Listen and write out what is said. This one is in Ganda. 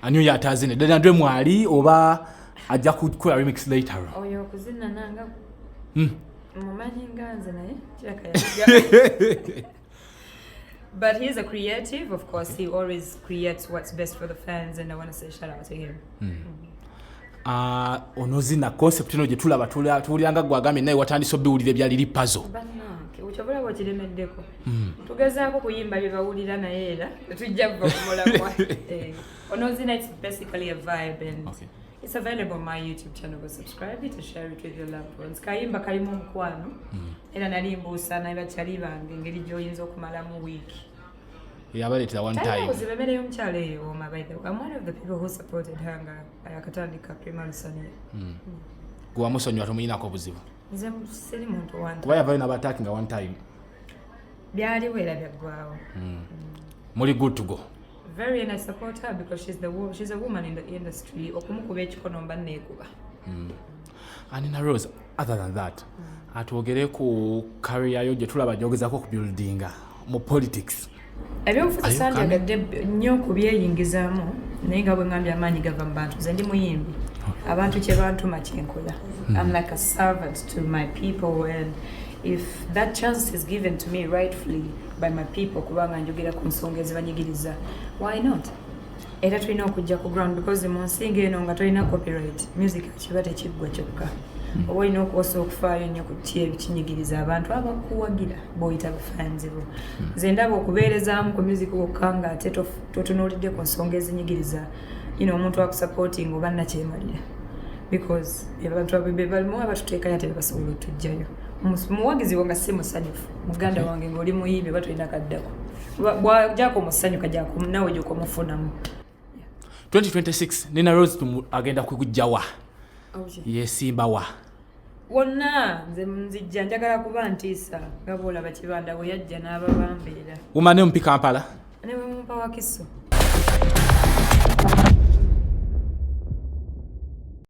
anyo yatazine dada ndwe mwali oba ajja kukola remix later oyo kuzina nanga mumanyi nganze naye kiraka but he's a creative, of course. He always creates what's best for the fans, and I want to say shout out to him. Onozina concept ino je tulaba tulianga gwagame naye watandise obiwulire byali lipazo. Bannange ukyabula wakiremeddeko. Tugezaako kuyimba bye bawulira naye era tujja kuva ku mulamwa. Onozina, it's basically a vibe, and it's available on my YouTube channel. Go subscribe it and share it with your loved ones. Kayimba kalimu mukwano. Era nali mbuusa naye bakyali bange engeri gy'oyinza okumalamu wiiki. Yabaletera one time. I'm one of the people who supported her akatandika primary sani. Gwa musonyo atumuyinako buzibu. Nze seri muntu wantu. Kuba yavayo n'abataakinga one time. Byali wera byagwawo. Muli good to go. Very, and I support her because she's a woman in the industry. Okumukuba ekikono mba neekuba. And in a Rose, other than that, atwogere ku career yo gye tulaba gyogezako ku buildinga mu politics. Ebyobufuzi sanjagadde nnyo ku byeyingizaamu naye nga bwe ngambye amaanyi gava mu bantu. Nze ndi muyimbi. Abantu kye bantuma kyenkola. I'm like a servant to my people, and if that chance is given to me rightfully by my people kubanga njogera ku nsonga ezibanyigiriza, why not? Era tulina okujja ku ground because mu nsinga eno nga tolina copyright music kiba tekiggwa kyokka. Oba olina okukosa okufaayo nnyo ku ki ebikinyigiriza abantu abakuwagira b'oyita bafanzi bo. Nze ndaba okubeerezaamu ku music wokka nga ate totunuulidde ku nsonga ezinyigiriza omuntu akusupporting oba nakyemalira, because abantu balimu abatuteekayo ate bebasobola otujjayo. Muwagizi wange si musanyufu, muganda wange ng'oli muyimbi oba tolina kaddako, bw'ajjako musanyuka gyako nawe gy'okomufunamu. 2026 Nina Rose agenda kugujjawa yesimbawa wonna nze nzijja njagala kuba ntiisa nga bw'olaba Kibanda bwe yajja n'ababambeera umane mpi Kampala ne bwe mumpa Wakiso.